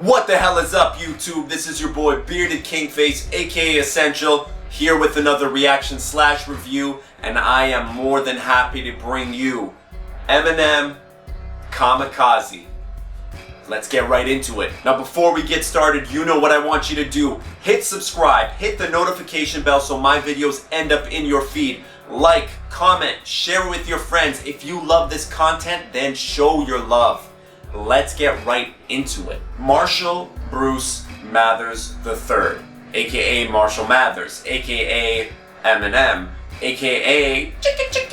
What the hell is up, YouTube? This is your boy Bearded Kingface, aka Essential, here with another reaction / review, and I am more than happy to bring you Eminem, Kamikaze. Let's get right into it. Now before we get started, you know what I want you to do. Hit subscribe, hit the notification bell so my videos end up in your feed. Like, comment, share with your friends. If you love this content, then show your love. Let's get right into it. Marshall Bruce Mathers III, aka Marshall Mathers, aka Eminem, aka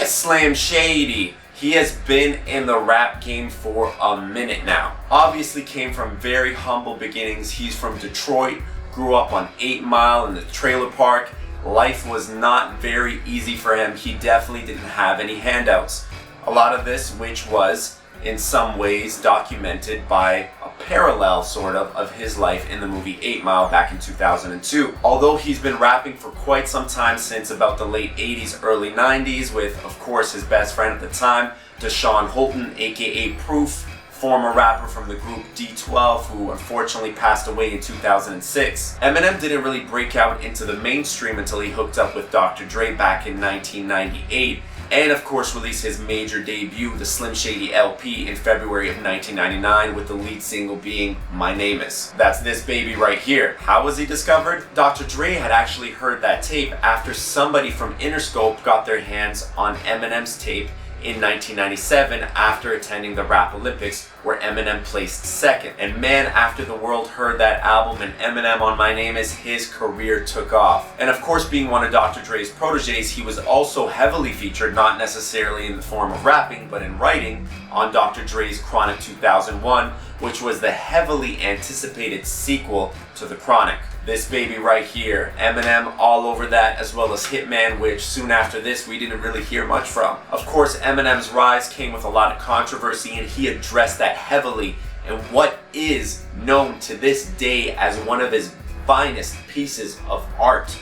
Slim Shady. He has been in the rap game for a minute now. Obviously came from very humble beginnings. He's from Detroit, grew up on 8 Mile in the trailer park. Life was not very easy for him. He definitely didn't have any handouts. A lot of this, which was in some ways documented by a parallel sort of his life in the movie 8 Mile back in 2002. Although he's been rapping for quite some time, since about the late 80s, early 90s, with of course his best friend at the time, Deshaun Holton, aka Proof, former rapper from the group D12, who unfortunately passed away in 2006. Eminem didn't really break out into the mainstream until he hooked up with Dr. Dre back in 1998. And of course released his major debut, the Slim Shady LP, in February of 1999, with the lead single being My Name Is. That's this baby right here. How was he discovered? Dr. Dre had actually heard that tape after somebody from Interscope got their hands on Eminem's tape in 1997 after attending the Rap Olympics, where Eminem placed second. And man, after the world heard that album and Eminem on My Name Is, his career took off. And of course, being one of Dr. Dre's proteges, he was also heavily featured, not necessarily in the form of rapping, but in writing, on Dr. Dre's Chronic 2001, which was the heavily anticipated sequel to The Chronic. This baby right here, Eminem all over that, as well as Hitman, which soon after this we didn't really hear much from. Of course, Eminem's rise came with a lot of controversy, and he addressed that heavily in what is known to this day as one of his finest pieces of art,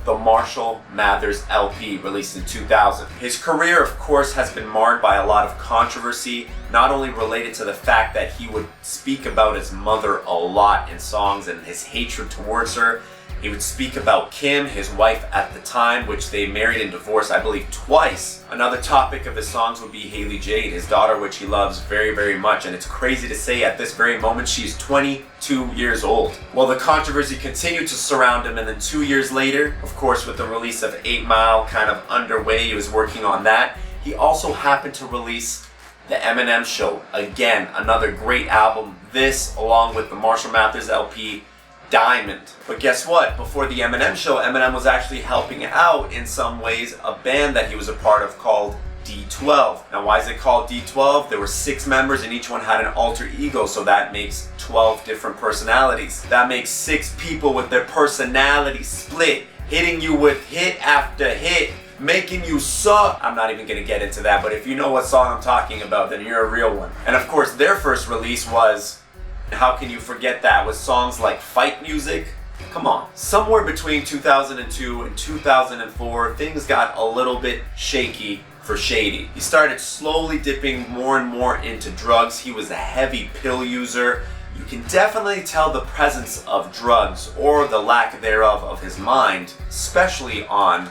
the Marshall Mathers LP, released in 2000. His career, of course, has been marred by a lot of controversy, not only related to the fact that he would speak about his mother a lot in songs and his hatred towards her. He would speak about Kim, his wife at the time, which they married and divorced, I believe, twice. Another topic of his songs would be Haley Jade, his daughter, which he loves very, very much. And it's crazy to say at this very moment, she's 22 years old. Well, the controversy continued to surround him, and then 2 years later, of course, with the release of 8 Mile kind of underway, he was working on that. He also happened to release The Eminem Show. Again, another great album. This, along with the Marshall Mathers LP, Diamond. But guess what? Before the Eminem Show, Eminem was actually helping out in some ways a band that he was a part of called D12. Now why is it called D12? There were 6 members and each one had an alter ego, so that makes 12 different personalities. That makes 6 people with their personality split, hitting you with hit after hit, making you suck. I'm not even gonna get into that, but if you know what song I'm talking about, then you're a real one. And of course their first release was, how can you forget that, with songs like Fight Music? Come on. Somewhere between 2002 and 2004, things got a little bit shaky for Shady. He started slowly dipping more and more into drugs. He was a heavy pill user. You can definitely tell the presence of drugs, or the lack thereof, of his mind, especially on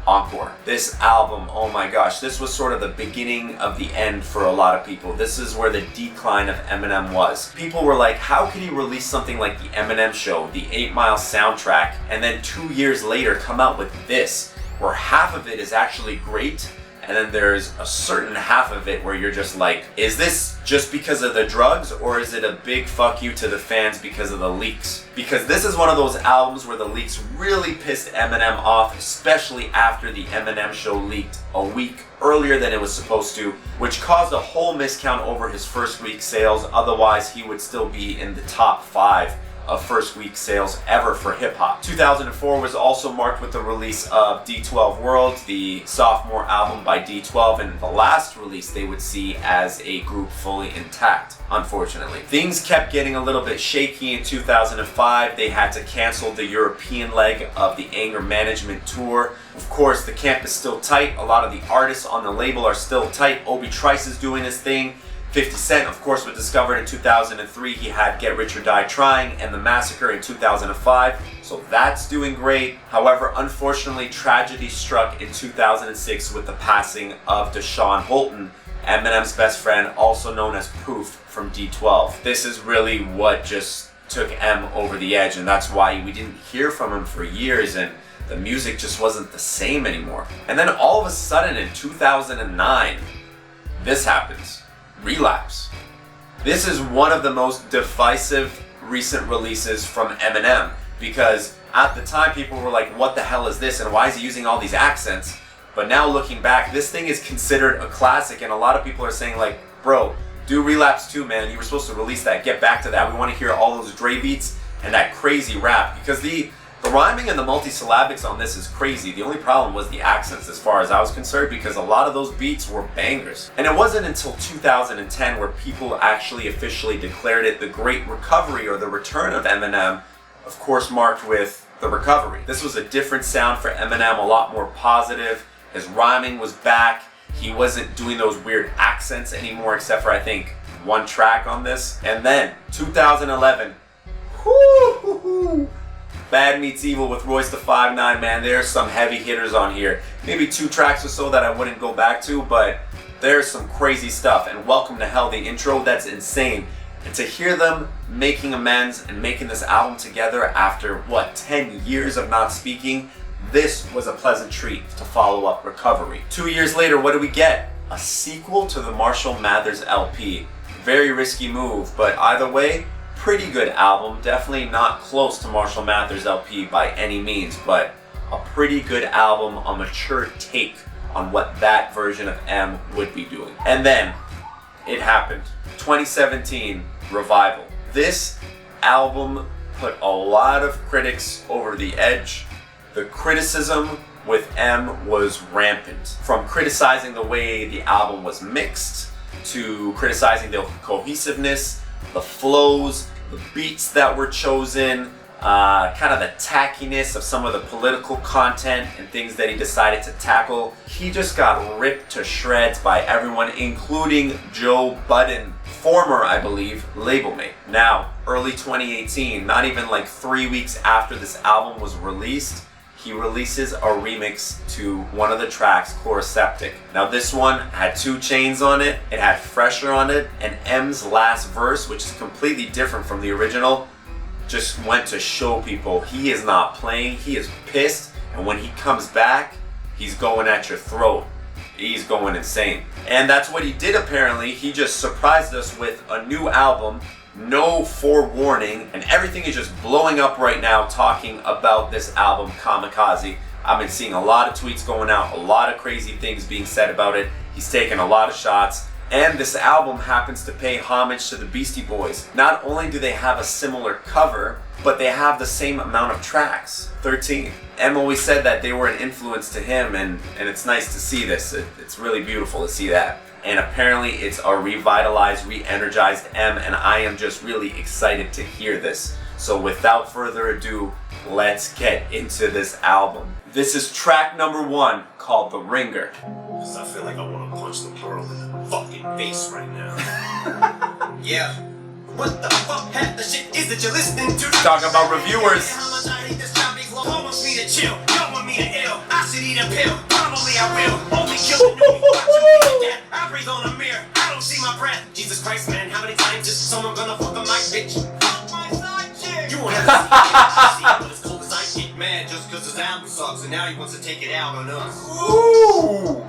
Encore. This album, oh my gosh, this was sort of the beginning of the end for a lot of people. This is where the decline of Eminem was. People were like, how can you release something like the Eminem Show, the 8 Mile soundtrack, and then 2 years later come out with this, where half of it is actually great, and then there's a certain half of it where you're just like, is this just because of the drugs, or is it a big fuck you to the fans because of the leaks? Because this is one of those albums where the leaks really pissed Eminem off, especially after the Eminem Show leaked a week earlier than it was supposed to, which caused a whole miscount over his first week sales. Otherwise, he would still be in the top 5 of first week sales ever for hip hop. 2004 was also marked with the release of D12 World, the sophomore album by D12, and the last release they would see as a group fully intact, unfortunately. Things kept getting a little bit shaky in 2005. They had to cancel the European leg of the Anger Management Tour. Of course, the camp is still tight. A lot of the artists on the label are still tight. Obi Trice is doing his thing. 50 Cent, of course, was discovered in 2003. He had Get Rich or Die Trying and The Massacre in 2005, so that's doing great. However, unfortunately, tragedy struck in 2006 with the passing of Deshaun Holton, Eminem's best friend, also known as Proof from D12. This is really what just took M over the edge, and that's why we didn't hear from him for years, and the music just wasn't the same anymore. And then all of a sudden in 2009, this happens. Relapse. This is one of the most divisive recent releases from Eminem, because at the time people were like, what the hell is this and why is he using all these accents? But now looking back, this thing is considered a classic, and a lot of people are saying like, bro, do Relapse 2, man. You were supposed to release that. Get back to that. We want to hear all those Dre beats and that crazy rap, because the rhyming and the multisyllabics on this is crazy. The only problem was the accents as far as I was concerned, because a lot of those beats were bangers. And it wasn't until 2010 where people actually officially declared it the Great Recovery, or the return of Eminem, of course marked with The Recovery. This was a different sound for Eminem, a lot more positive. His rhyming was back. He wasn't doing those weird accents anymore, except for I think one track on this. And then 2011, Bad Meets Evil with Royce the 5'9", man. There's some heavy hitters on here. Maybe 2 tracks or so that I wouldn't go back to, but there's some crazy stuff. And Welcome to Hell, the intro, that's insane. And to hear them making amends and making this album together after, what, 10 years of not speaking, this was a pleasant treat to follow up Recovery. 2 years later, what do we get? A sequel to the Marshall Mathers LP. Very risky move, but either way, pretty good album. Definitely not close to Marshall Mathers LP by any means, but a pretty good album, a mature take on what that version of M would be doing. And then it happened. 2017 Revival. This album put a lot of critics over the edge. The criticism with M was rampant. From criticizing the way the album was mixed, to criticizing the cohesiveness, the flows, the beats that were chosen, kind of the tackiness of some of the political content and things that he decided to tackle. He just got ripped to shreds by everyone, including Joe Budden, former, I believe, label mate. Now, early 2018, not even like 3 weeks after this album was released, he releases a remix to one of the tracks, Chloroseptic. Now this one had 2 Chainz on it, it had Fresher on it, and M's last verse, which is completely different from the original, just went to show people he is not playing, he is pissed, and when he comes back, he's going at your throat. He's going insane. And that's what he did apparently. He just surprised us with a new album, no forewarning, and everything is just blowing up right now talking about this album, Kamikaze. I've been seeing a lot of tweets going out, a lot of crazy things being said about it. He's taken a lot of shots, and this album happens to pay homage to the Beastie Boys. Not only do they have a similar cover, but they have the same amount of tracks, 13. M always said that they were an influence to him, and it's nice to see this. It's really beautiful to see that. And apparently it's a revitalized, re-energized M, and I am just really excited to hear this. So without further ado, let's get into this album. This is track number 1, called The Ringer. Cause I feel like I wanna punch the world in the fucking face right now. Yeah. What the fuck half the shit is that you're listening to? Talking about reviewers. How much I hate this topic. Don't want me to chill, don't want me to ill. I should eat a pill, probably I will. Only kill the new, watch you be dead. I breathe on a mirror, I don't see my breath. Jesus Christ, man, how many times is someone gonna fuck a mic, bitch? Fuck my side chick. You won't have to see it, but as cold as I get mad just cause his album sucks, and now he wants to take it out on us. Ooh!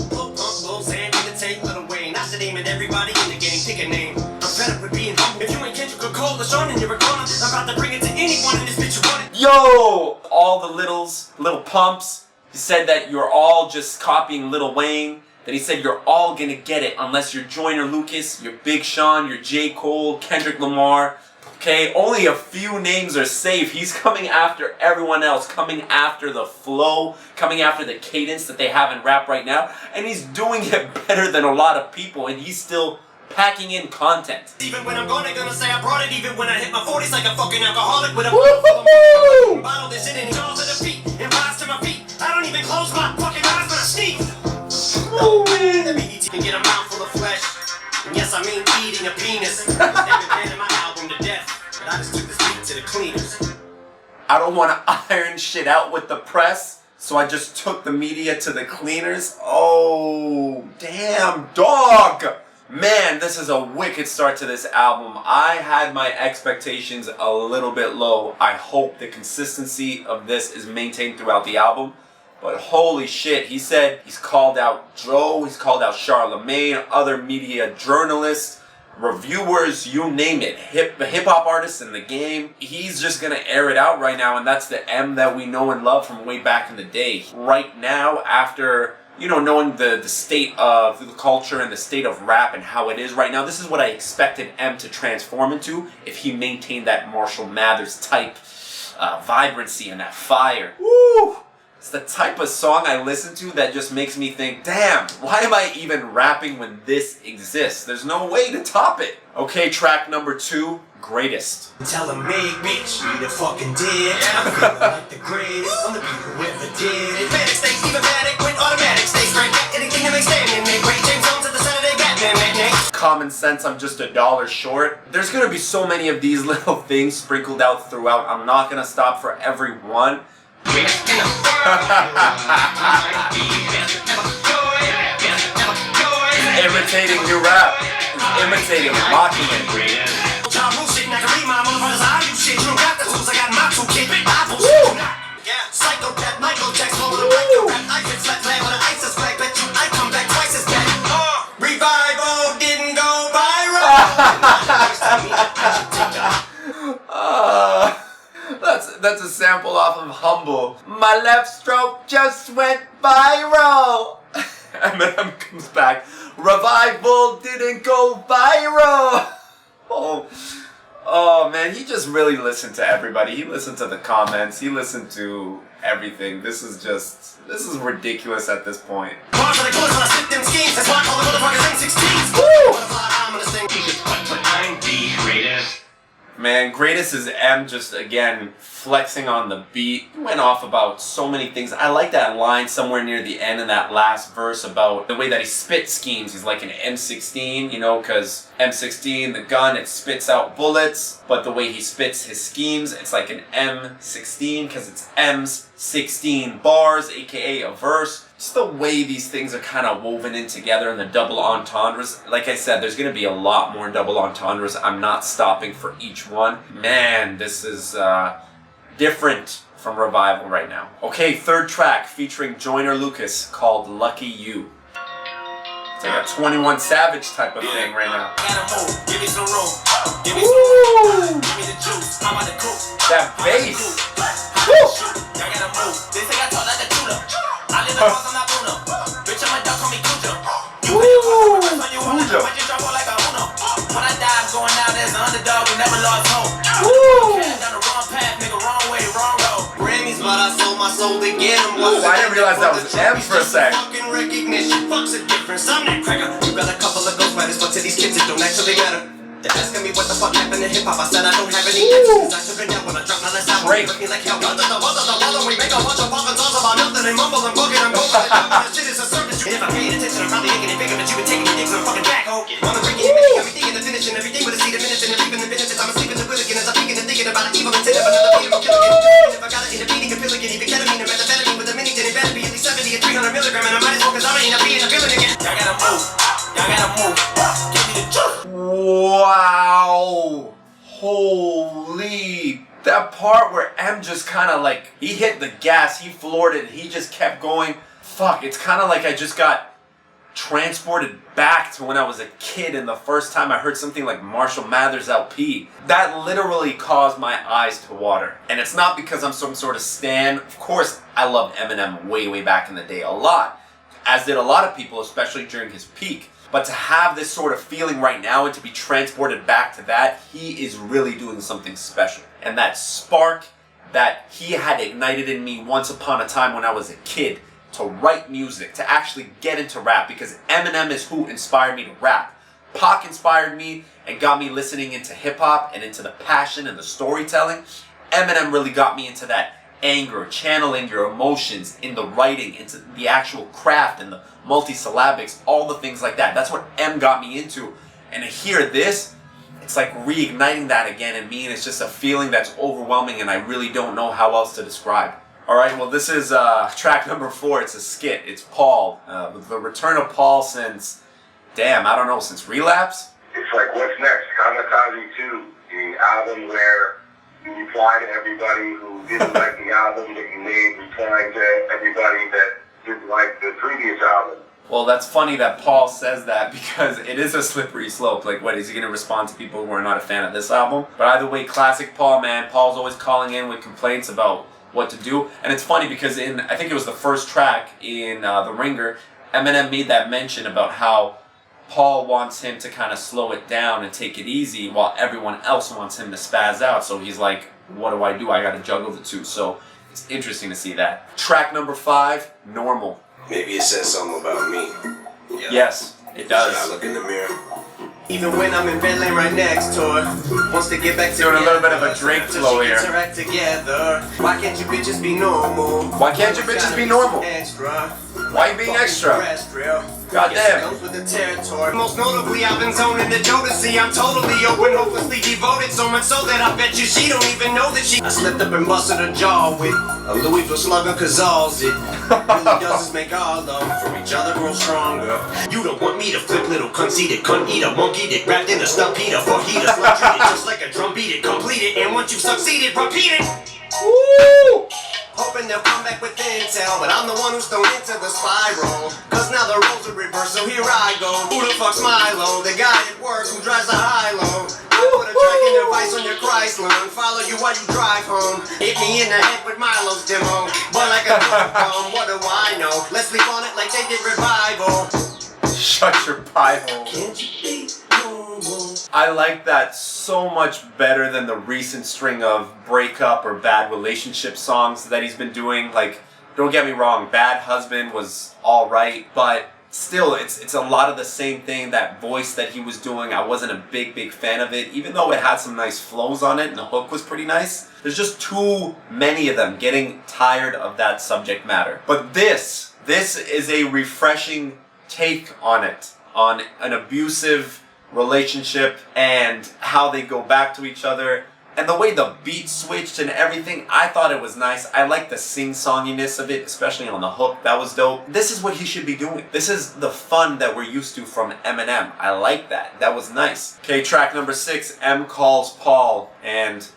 Blow pump, blow sand in the tank, Lil Wayne. I should aim at everybody in the game, pick a name. I'm fed up with being humble. If you ain't Kendrick or Cole or Sean and you're a goner, I'm about to bring it to anyone in this bitch who want it. Yo! All the little pumps. He said that you're all just copying Lil Wayne. Then he said you're all gonna get it unless you're Joyner Lucas, you're Big Sean, you're J. Cole, Kendrick Lamar. Okay, only a few names are safe. He's coming after everyone else, coming after the flow, coming after the cadence that they have in rap right now, and he's doing it better than a lot of people, and he's still packing in content. Even when I'm gonna say I brought it, even when I hit my 40s like a fucking alcoholic with a full bottle, this shit in jaws to the feet, and rise to my feet. I don't even close my fucking eyes when I sneeze. Let me eat and get a mouthful of flesh. And yes, I I mean eating a penis. They've been banning my album to death, but I just took this beat to the cleaners. I don't want to iron shit out with the press, so I just took the media to the cleaners. Oh, damn, dog! Man, this is a wicked start to this album. I had my expectations a little bit low. I hope the consistency of this is maintained throughout the album. But holy shit, he said he's called out Joe, he's called out Charlemagne, other media journalists, reviewers, you name it, hip-hop artists in the game. He's just gonna air it out right now, and that's the M that we know and love from way back in the day. Right now, after, you know, knowing the state of the culture and the state of rap and how it is right now, this is what I expected M to transform into if he maintained that Marshall Mathers type vibrancy and that fire. Woo! It's the type of song I listen to that just makes me think, damn, why am I even rapping when this exists? There's no way to top it. Okay, track number 2, Greatest. Tell them, make bitch, we the fucking dead. I'm feeling like the greatest. I'm the people who ever did it. Panic states, even panic with automatic states. Right back, anything to make standing. Make great James on to the Saturday Batman, man. Common sense, I'm just $1 short. There's gonna be so many of these little things sprinkled out throughout. I'm not gonna stop for every one. Imitating your rap. He's imitating, mocking it. Psychopath Michael Jackson over the black rap. I can slap play with an ISIS flag. Bet you I come back twice as bad. Revival didn't go viral. That's a sample off of Humble. My left stroke just went viral. Eminem comes back. Revival didn't go viral. Oh man, he just really listened to everybody. He listened to the comments. He listened to everything. This is ridiculous at this point. Man, Greatest is M just, again, flexing on the beat. He went off about so many things. I like that line somewhere near the end in that last verse about the way that he spit schemes. He's like an M16, you know, because M16, the gun, it spits out bullets. But the way he spits his schemes, it's like an M16 because it's M's 16 bars, aka a verse. Just the way these things are kind of woven in together and the double entendres. Like I said, there's going to be a lot more double entendres. I'm not stopping for each one. Man, this is different from Revival right now. Okay, third track featuring Joyner Lucas called Lucky You. It's like a 21 Savage type of thing right now. Give me some room. Give me some room. Give me the juice. I'm on the coop. That bass. I gotta move. They say I talk like a tutor. I live in the house, I'm not Bruno. Bitch, I'm a dog, call me Cujo. You put your when you drop all like a Uno. When I die, I'm going out as an underdog who never lost hope. Down the wrong path, nigga, wrong way, wrong road. Grammys, but I sold my soul to get them. I didn't realize that was M for a sec. Fucking recognition, fuck's a difference. I'm that cracker. You got a couple of ghostwriters, but to these kids it don't actually matter. They're asking me what the fuck happened to hip-hop. I said I don't have any answers. I took it down when I dropped my last album. It hurt me like hell. We make a bunch of fucking songs about nothing and mumble and bugging. I'm going this shit is a circus. If I paid attention, I'm probably making it bigger, but you been taking your dicks on fucking back, ho. Wanna break it, got me thinking the finish and everything with a seat of minutes and leaving the minutes. I'm asleep in the wheel again as I'm thinking and thinking about an evil intent of another beat of a kill again. If I got it in the beating, a pill again, even ketamine, a methamphetamine with a mini, then it better be at least 70 and 300 milligram, and I might as well cause I ain't being a villain again. Y'all gotta move. Y'all gotta move. Give me the truth. Wow. Holy. That part where M just kind of like, he hit the gas, he floored it, he just kept going. Fuck, it's kind of like I just got transported back to when I was a kid and the first time I heard something like Marshall Mathers LP. That literally caused my eyes to water. And it's not because I'm some sort of stan. Of course, I loved Eminem way back in the day a lot, as did a lot of people, especially during his peak. But to have this sort of feeling right now and to be transported back to that, he is really doing something special. And that spark that he had ignited in me once upon a time when I was a kid to write music, to actually get into rap, because Eminem is who inspired me to rap. Pac inspired me and got me listening into hip-hop and into the passion and the storytelling. Eminem really got me into that anger, channeling your emotions in the writing, into the actual craft and the multisyllabics, all the things like that. That's what M got me into. And to hear this, it's like reigniting that again in me, and it's just a feeling that's overwhelming, and I really don't know how else to describe. Alright, well this is track number 4, it's a skit, it's Paul. The return of Paul since, I don't know, since Relapse? It's like, what's next? Kamikaze 2, the album where you reply to everybody who didn't like the album that you made, replying to everybody that didn't like the previous album. Well, that's funny that Paul says that because it is a slippery slope. Like, what, is he going to respond to people who are not a fan of this album? But either way, classic Paul, man. Paul's always calling in with complaints about what to do. And it's funny because I think it was the first track in The Ringer, Eminem made that mention about how Paul wants him to kind of slow it down and take it easy while everyone else wants him to spaz out. So he's like, what do? I got to juggle the two. So it's interesting to see that. Track number 5, Normal. Maybe it says something about me. Yeah. Yes, it does. Should I look in the mirror? Even when I'm in Bentley right next to her, wants to get back together. Doing a little bit of a Drake flow here. Together. Why can't you bitches be normal? Why can't you bitches be normal? Extra. Why you being extra? Goddamn. With the territory. Most notably, I've been zoning the Jodeci. I'm totally open, hopelessly devoted, so much so that I bet you she don't even know that she. I slipped up and busted her jaw with a Louisville slugger, cause all's it really does is make our love for each other grow stronger. You don't want me to flip little conceited cunt eat a monkey dick wrapped in a stampede for heaters, like treat it just like a drum beat it, complete it, and once you've succeeded, repeat it. Woo! Hoping they'll come back with n-tial, but I'm the one who's thrown into the spiral. Cause now the roles are reversed, so here I go. Who the fuck's Milo? The guy at work who drives a high-low. I put a tracking device on your Chrysler and follow you while you drive home. Hit me in the head with Milo's demo. But like a bomb, what do I know? Let's sleep on it like they did Revival. Shut your pie hole. Can't you be normal? I like that so much better than the recent string of breakup or bad relationship songs that he's been doing. Like, don't get me wrong, Bad Husband was alright, but still, it's a lot of the same thing. That voice that he was doing, I wasn't a big fan of it, even though it had some nice flows on it and the hook was pretty nice. There's just too many of them, getting tired of that subject matter. But this is a refreshing take on it, on an abusive relationship and how they go back to each other, and the way the beat switched and everything. I thought it was nice. I like the sing-songiness of it, especially on the hook. That was dope. This is what he should be doing. This is the fun that we're used to from Eminem. I like that. That was nice. Okay, track number 6, M Calls Paul, and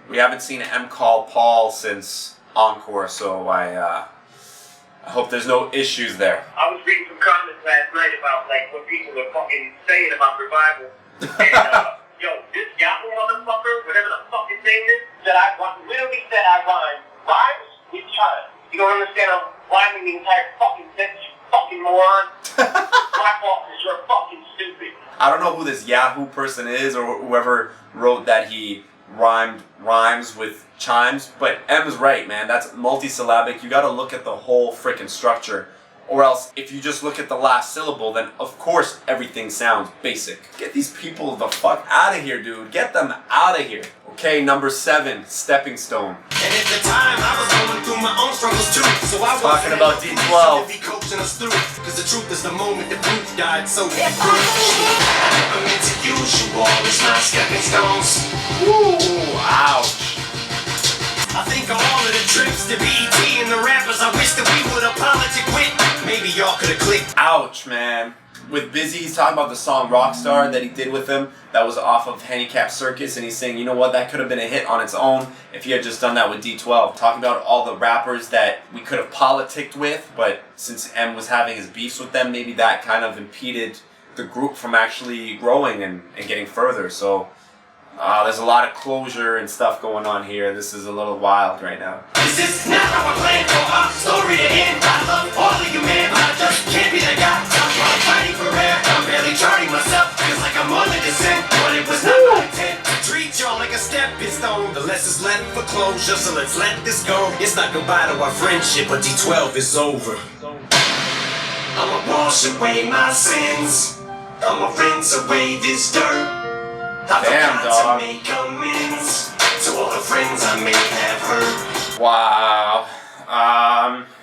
we haven't seen M Call Paul since Encore, so I hope there's no issues there. I was reading some comments last night about like what people are fucking saying about Revival. And yo, this Yahoo motherfucker, whatever the fuck his name is, literally said I rhymes with child. You don't understand, I'm rhyming the entire fucking sentence, you fucking moron. My fault is you're fucking stupid. I don't know who this Yahoo person is or whoever wrote that he rhymes with chimes, but M's right, man. That's multisyllabic. You gotta look at the whole freaking structure, or else if you just look at the last syllable, then of course everything sounds basic. Get these people the fuck out of here, dude. Get them out of here. Okay, number 7, Stepping Stone. And at the time, I was going through my own struggles too. So I was talking about D12. Be coaching us through. Cause the truth is the moment the proof died. So I'm into usual. It's my stepping stones. Ooh, ouch. I think of all of the trips to BET and the rappers I wish that we would have politic with. Maybe y'all could have clicked. Ouch, man. With Busy, he's talking about the song Rockstar that he did with him. That was off of Handicap Circus, and he's saying, you know what, that could have been a hit on its own if he had just done that with D12. Talking about all the rappers that we could have politicked with, but since M was having his beefs with them, maybe that kind of impeded the group from actually growing and getting further. So there's a lot of closure and stuff going on here. This is a little wild right now. This is not how I plan for our story to end. I love all of you, man, but I just can't be that guy. I'm fighting for air. I'm barely charting myself. Feels like I'm on the descent, but it was not my intent to treat y'all like a stepping stone. The less is left for closure, so let's let this go. It's not goodbye to our friendship, but D12 is over. I'ma wash away my sins. I'ma rinse away this dirt. I Damn, dog. To make amends to all the friends I may have hurt. Wow.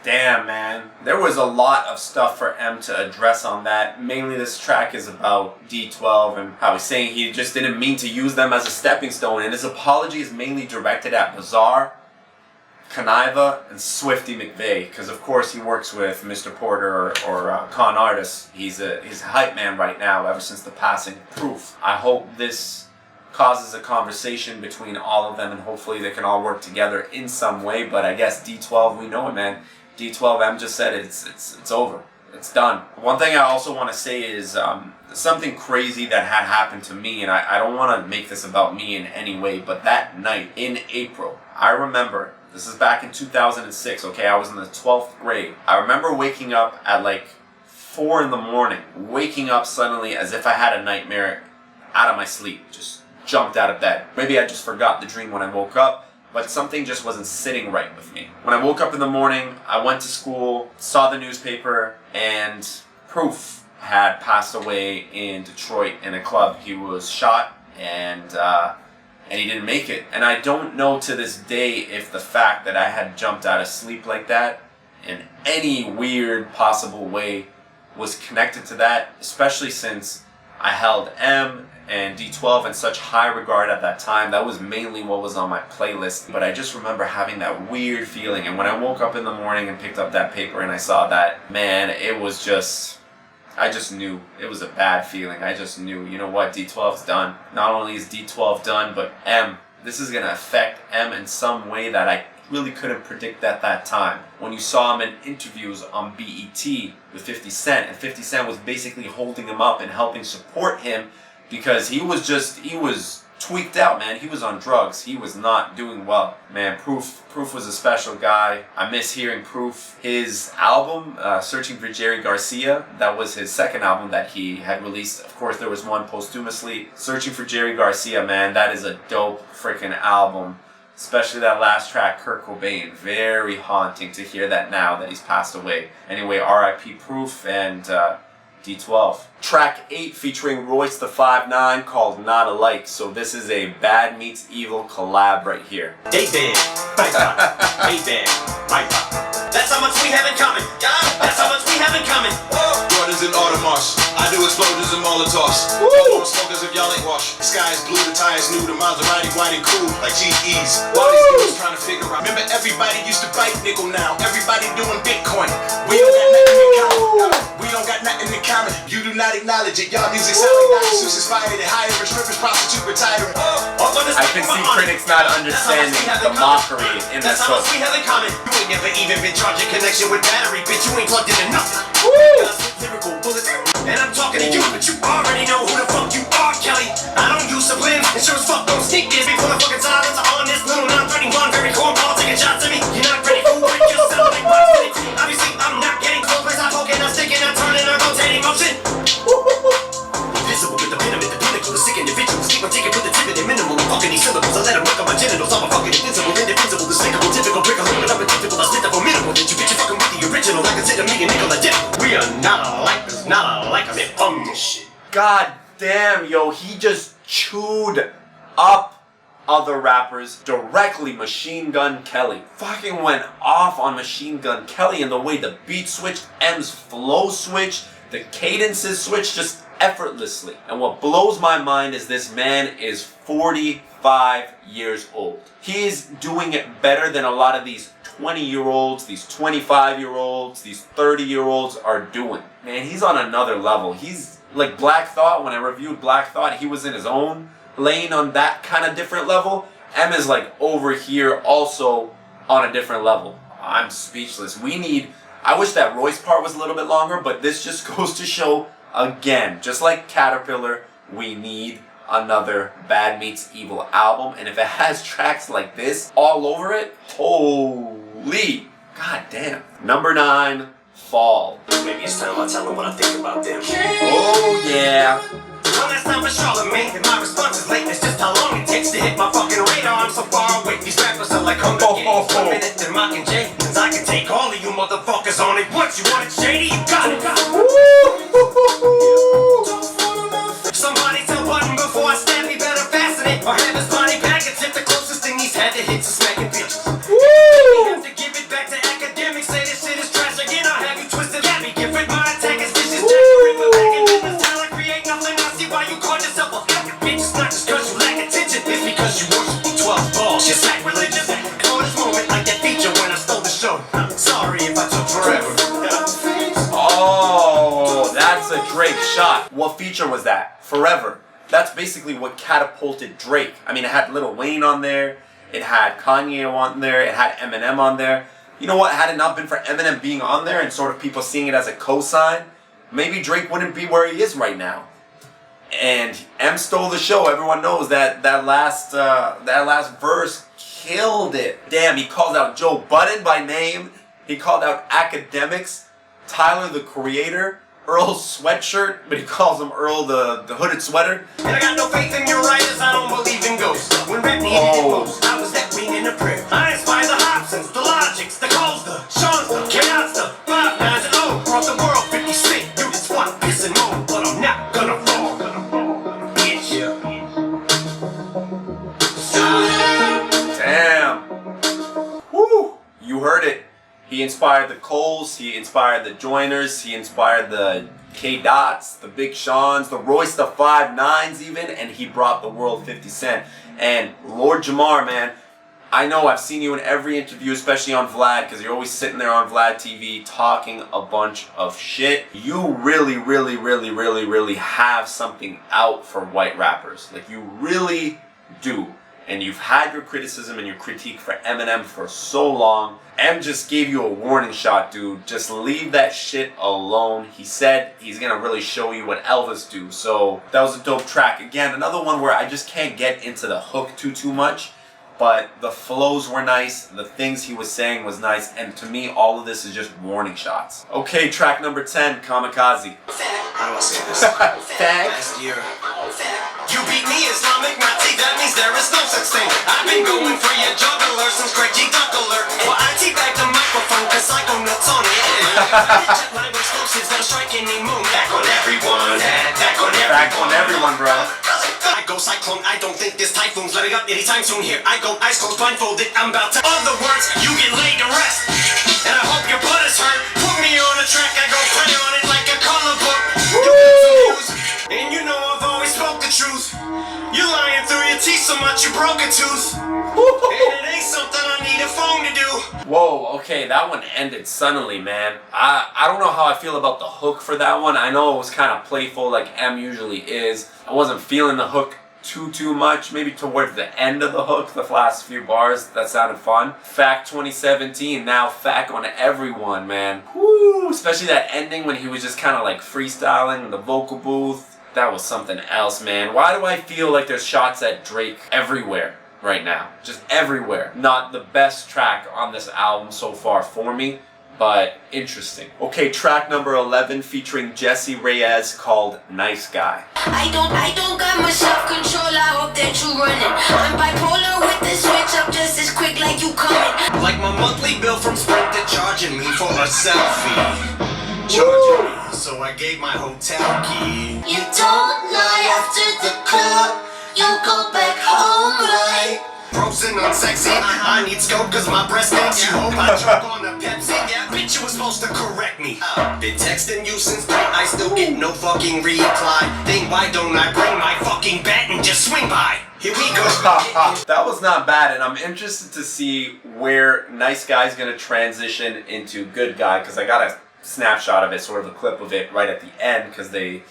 damn, man. There was a lot of stuff for M to address on that. Mainly this track is about D12 and how he's saying he just didn't mean to use them as a stepping stone. And his apology is mainly directed at Bizarre, Kaniva, and Swifty McVeigh. Because of course he works with Mr. Porter or Con Artist. He's a hype man right now ever since the passing of Proof. I hope this causes a conversation between all of them and hopefully they can all work together in some way. But I guess D12, we know it, man. D12M just said it's over. It's done. One thing I also want to say is something crazy that had happened to me, and I don't want to make this about me in any way, but that night in April, I remember, this is back in 2006, okay, I was in the 12th grade. I remember waking up at like 4 in the morning, waking up suddenly as if I had a nightmare out of my sleep, just jumped out of bed. Maybe I just forgot the dream when I woke up, but something just wasn't sitting right with me. When I woke up in the morning, I went to school, saw the newspaper, and Proof had passed away in Detroit in a club. He was shot and he didn't make it. And I don't know to this day if the fact that I had jumped out of sleep like that in any weird possible way was connected to that, especially since I held M and D12 in such high regard at that time. That was mainly what was on my playlist, but I just remember having that weird feeling. And when I woke up in the morning and picked up that paper and I saw that, man, it was just, I just knew it was a bad feeling. I just knew, you know what, D12's done. Not only is D12 done, but M, this is gonna affect M in some way that I really couldn't predict at that time. When you saw him in interviews on BET with 50 Cent, and 50 Cent was basically holding him up and helping support him because he was tweaked out, man. He was on drugs. He was not doing well. Man, Proof was a special guy. I miss hearing Proof. His album, Searching for Jerry Garcia, that was his second album that he had released. Of course, there was one posthumously. Searching for Jerry Garcia, man, that is a dope freaking album. Especially that last track, Kurt Cobain. Very haunting to hear that now that he's passed away. Anyway, R.I.P. Proof and D12. Track 8 featuring Royce the 5'9" called Not Alike. So this is a Bad Meets Evil collab right here. They bad, my pop. They bad, my pop. That's how much we have in common. That's how much we have in common. Jordans and Audemars. I do explosions and Molotovs. Don't smokers if y'all ain't washed. The sky is blue, the tires new, the Maserati white and cool, like GE's. All these dudes trying to figure out. Remember, everybody used to bite nickel now. Everybody doing Bitcoin. We don't got nothing in common. We don't got nothing in common. You do not acknowledge it. Y'all music sound like Dr. Seuss inspired it. Hiring strippers, prostitute, retiring. I can see critics not understanding the mockery in this hook. That's how much we have in common. You ain't never even been charging connection with battery, bitch. You ain't plugged into nothing. Lyrical bullets. And I'm talking to you, but you already know who the fuck you are, Kelly. I don't use sublims, and sure as fuck don't sneak this. Before the fucking silence on this little 931, very cornball taking shots at me. You're not ready for what you sound like my city. Obviously, I'm not getting close, but I'm poking, I'm sticking, I'm turning, I'm rotating motion. Invisible with the venom at the pinnacle, the sick individuals. Keep on taking with the tip of the minimal. I'm fucking these syllables, I let them work on my genitals. I'm a fucking invincible, indefensible, despicable, typical, brick, a little bit unpredictable. I spit that formidable, that you bitch, you fucking with the original. I consider me a nickel identical. We are not alike, there's not alike, I'm in this shit. God damn, yo, he just chewed up other rappers directly. Machine Gun Kelly fucking went off on Machine Gun Kelly, and the way the beat switched, M's flow switched, the cadences switched just effortlessly. And what blows my mind is this man is 45 years old. He's doing it better than a lot of these 20-year-olds, these 25-year-olds, these 30-year-olds are doing. Man, he's on another level. He's like Black Thought. When I reviewed Black Thought, he was in his own lane on that kind of different level. M is like over here also on a different level. I'm speechless. I wish that Royce part was a little bit longer, but this just goes to show, again, just like Caterpillar, we need another Bad Meets Evil album. And if it has tracks like this all over it, holy god damn. Number 9, Fall. Maybe it's time I tell them what I think about them. Oh yeah. One last time for Charlemagne, and my response is late. It's just how long it takes to hit my fucking radar. I'm so far away. These rappers are like Hunger Games. 1 minute they're mocking Jay, cause I can take all of you motherfuckers on it once. You want it shady, you got it. Somebody tell Button before I snap, he better fasten it, or have his body back and tip the closest thing he's had to hit to smacking bitches. We have to give it back to academics, say this shit is Drake, Shot. What feature was that? Forever. That's basically what catapulted Drake. I mean, it had Lil Wayne on there. It had Kanye on there. It had Eminem on there. You know what? Had it not been for Eminem being on there and sort of people seeing it as a cosign, maybe Drake wouldn't be where he is right now. And M stole the show. Everyone knows that last verse killed it. Damn, he called out Joe Budden by name. He called out Academics, Tyler the Creator, Earl Sweatshirt, but he calls him Earl the hooded sweater. And I got no faith in your writers, I don't believe in ghosts. When rap needed it most, I was that queen in the prayer. I inspire the Hobsons, the Logics, the Coles, the Sean's, the Chaos, the 5 9s and O. Brought the world 50 cent, you just want piss and moan, but I'm not gonna fall. Bitch. Damn. Woo! You heard it. He inspired the Coles, he inspired the Joyners, he inspired the K-Dots, the Big Seans, the Royce, the 5 9s even, and he brought the world 50 Cent. And Lord Jamar, man, I know I've seen you in every interview, especially on Vlad, because you're always sitting there on Vlad TV talking a bunch of shit. You really, really, really, really, really have something out for white rappers. Like, you really do. And you've had your criticism and your critique for Eminem for so long. M just gave you a warning shot, dude. Just leave that shit alone. He said he's gonna really show you what Elvis do. So that was a dope track. Again, another one where I just can't get into the hook too much. But the flows were nice. The things he was saying was nice. And to me, all of this is just warning shots. Okay, track number 10, Kamikaze. How do I say this? Facts. Last year, You beat me Islamic Nazi, that means there is no such thing. I've been going for your juggler since Craig G. Duckler. Well, I teabag the microphone cause I go nuts on it. Legit line explosives that'll strike any moon. Back on everyone, Back on everyone, bro. I go cyclone, I don't think this typhoon's letting up anytime soon. Here I go, ice cold, blindfolded, I'm about to. Other words, you get laid to rest. And I hope your butt is hurt. Put me on a track, I go play on it like a color book. You got some views, and you know I've always spoke the truth. You're lying through your teeth so much you broke a tooth. And it ain't something I need a phone to do. Whoa, okay, that one ended suddenly, man. I don't know how I feel about the hook for that one. I know it was kind of playful like M usually is. I wasn't feeling the hook too much. Maybe towards the end of the hook, the last few bars, that sounded fun. Fact 2017, now fact on everyone, man. Woo! Especially that ending when he was just kind of like freestyling in the vocal booth. That was something else, man. Why do I feel like there's shots at Drake everywhere right now? Just everywhere. Not the best track on this album so far for me, but interesting. Okay, track number 11 featuring Jessie Reyez called Nice Guy. I don't got much self-control, I hope that you running. I'm bipolar with the switch up just as quick like you coming. Like my monthly bill from Sprint, they're charging me for a selfie. Charging me, so I gave my hotel key. You don't lie after the club, you go back home right. Frozen unsexy, I need scope cause my breast stinks. You hope I choke on a Pepsi? Yeah, bitch, you was supposed to correct me. Been texting you since 3, I still get no fucking reply. Then why don't I bring my fucking bat and just swing by? Here we go. That was not bad, and I'm interested to see where Nice Guy's gonna transition into Good Guy, because I got a snapshot of it, sort of a clip of it right at the end, because they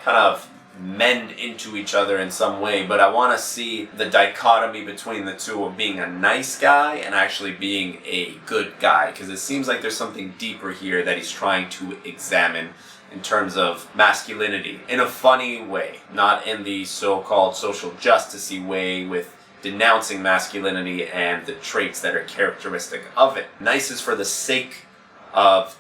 kind of mend into each other in some way. But I want to see the dichotomy between the two of being a nice guy and actually being a good guy, because it seems like there's something deeper here that he's trying to examine in terms of masculinity in a funny way, not in the so-called social justice-y way with denouncing masculinity and the traits that are characteristic of it. Nice is for the sake of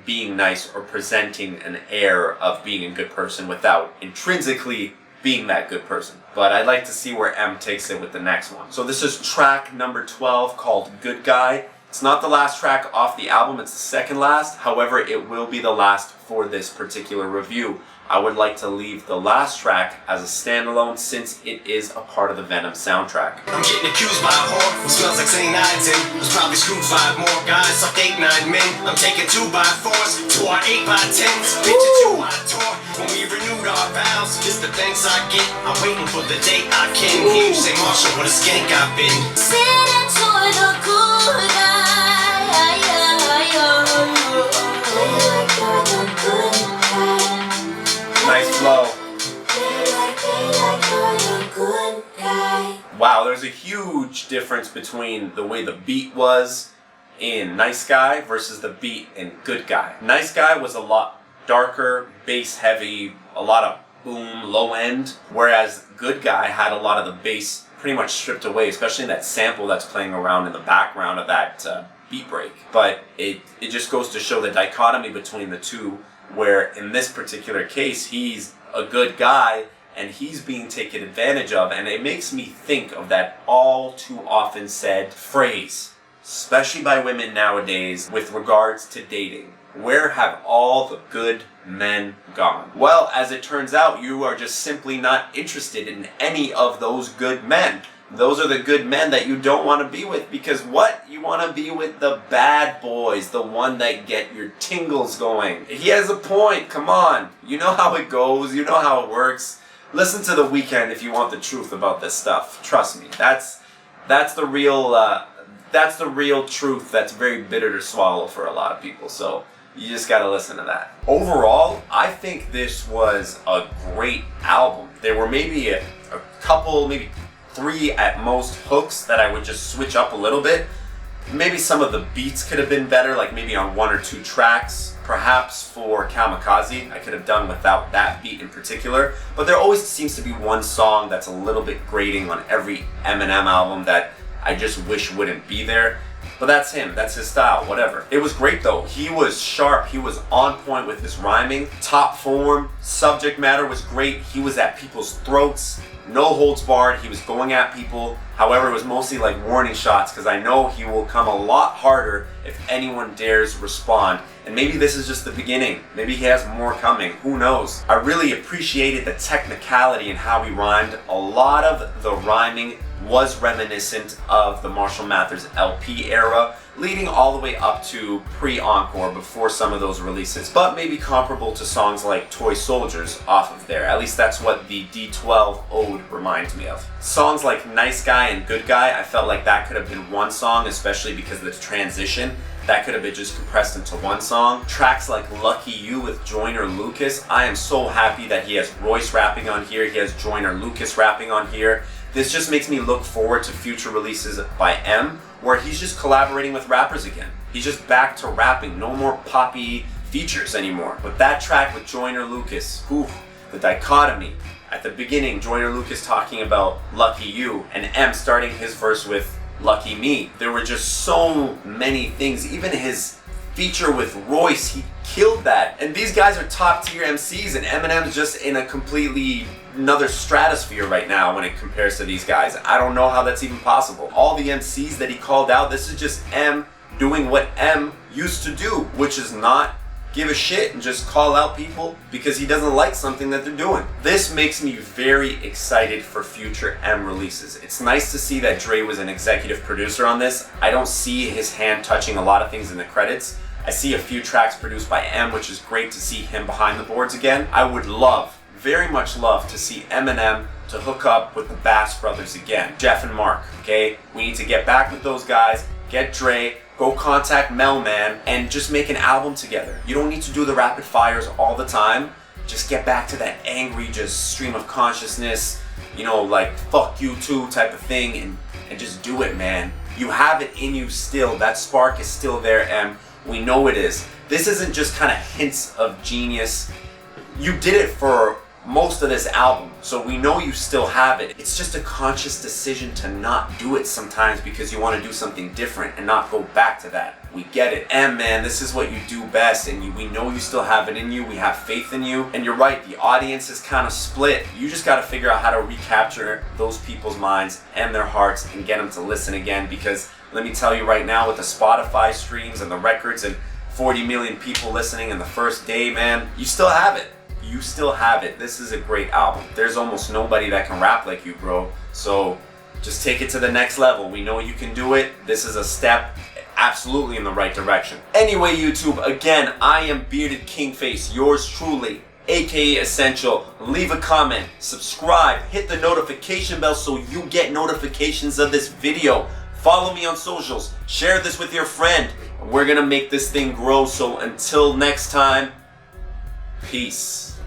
being nice or presenting an air of being a good person without intrinsically being that good person. But I'd like to see where M takes it with the next one. So this is track number 12 called Good Guy. It's not the last track off the album, it's the second last. However, it will be the last for this particular review. I would like to leave the last track as a standalone since it is a part of the Venom soundtrack. I'm getting accused by a whore who smells like St. Ides. Was probably screwed 5 more guys, sucked 8, 9 men. I'm taking 2x4s to our 8x10s. Bitch, 2x tour when we renewed our vows. Just the thanks I get. I'm waiting for the date I can hear you say, Marshall, what a skank I've been. Sit into the good guy. Now, there's a huge difference between the way the beat was in Nice Guy versus the beat in Good Guy. Nice Guy was a lot darker, bass heavy, a lot of boom, low end, whereas Good Guy had a lot of the bass pretty much stripped away, especially that sample that's playing around in the background of that beat break. But it just goes to show the dichotomy between the two, where in this particular case, he's a good guy and he's being taken advantage of, and it makes me think of that all too often said phrase, especially by women nowadays with regards to dating. Where have all the good men gone? Well, as it turns out, you are just simply not interested in any of those good men. Those are the good men that you don't want to be with, because what? You want to be with the bad boys, the one that get your tingles going. He has a point, come on. You know how it goes, you know how it works. Listen to The Weeknd if you want the truth about this stuff. Trust me, that's the real truth that's very bitter to swallow for a lot of people. So you just gotta listen to that. Overall, I think this was a great album. There were maybe a couple, maybe 3 at most hooks that I would just switch up a little bit. Maybe some of the beats could have been better, like maybe on 1 or 2 tracks. Perhaps for Kamikaze, I could have done without that beat in particular. But there always seems to be one song that's a little bit grating on every Eminem album that I just wish wouldn't be there. But that's him, that's his style, whatever. It was great though. He was sharp, he was on point with his rhyming, top form, subject matter was great. He was at people's throats, no holds barred, he was going at people. However, it was mostly like warning shots, because I know he will come a lot harder if anyone dares respond. And maybe this is just the beginning. Maybe he has more coming, who knows. I really appreciated the technicality in how he rhymed. A lot of the rhyming was reminiscent of the Marshall Mathers LP era, leading all the way up to pre-Encore before some of those releases, but maybe comparable to songs like Toy Soldiers off of there. At least that's what the D12 Ode reminds me of. Songs like Nice Guy and Good Guy, I felt like that could have been one song, especially because of the transition. That could have been just compressed into one song. Tracks like Lucky You with Joyner Lucas, I am so happy that he has Royce rapping on here, he has Joyner Lucas rapping on here. This just makes me look forward to future releases by M, where he's just collaborating with rappers again. He's just back to rapping, no more poppy features anymore. But that track with Joyner Lucas, the dichotomy. At the beginning, Joyner Lucas talking about Lucky You, and M starting his verse with Lucky Me. There were just so many things. Even his feature with Royce, he killed that. And these guys are top tier MCs, and Eminem's just in a completely another stratosphere right now when it compares to these guys. I don't know how that's even possible. All the MCs that he called out, this is just M doing what M used to do, which is not give a shit and just call out people because he doesn't like something that they're doing. This makes me very excited for future M releases. It's nice to see that Dre was an executive producer on this. I don't see his hand touching a lot of things in the credits. I see a few tracks produced by M, which is great to see him behind the boards again. I would love, very much love, to see Eminem to hook up with the Bass Brothers again. Jeff and Mark, okay? We need to get back with those guys, get Dre, go contact Mel Man, and just make an album together. You don't need to do the rapid fires all the time. Just get back to that angry just stream of consciousness, you know, like fuck you too type of thing, and just do it, man. You have it in you still. That spark is still there, M. We know it is. This isn't just kind of hints of genius. You did it for most of this album, so we know you still have it. It's just a conscious decision to not do it sometimes because you want to do something different and not go back to that. We get it. And man, this is what you do best, and we know you still have it in you. We have faith in you. And you're right, the audience is kind of split. You just got to figure out how to recapture those people's minds and their hearts and get them to listen again, because let me tell you right now, with the Spotify streams and the records and 40 million people listening in the first day, man, you still have it. You still have it. This is a great album. There's almost nobody that can rap like you, bro. So just take it to the next level. We know you can do it. This is a step absolutely in the right direction. Anyway, YouTube, again, I am Bearded Kingface, yours truly, aka Essential. Leave a comment, subscribe, hit the notification bell so you get notifications of this video. Follow me on socials, share this with your friend. We're gonna make this thing grow, so until next time, peace.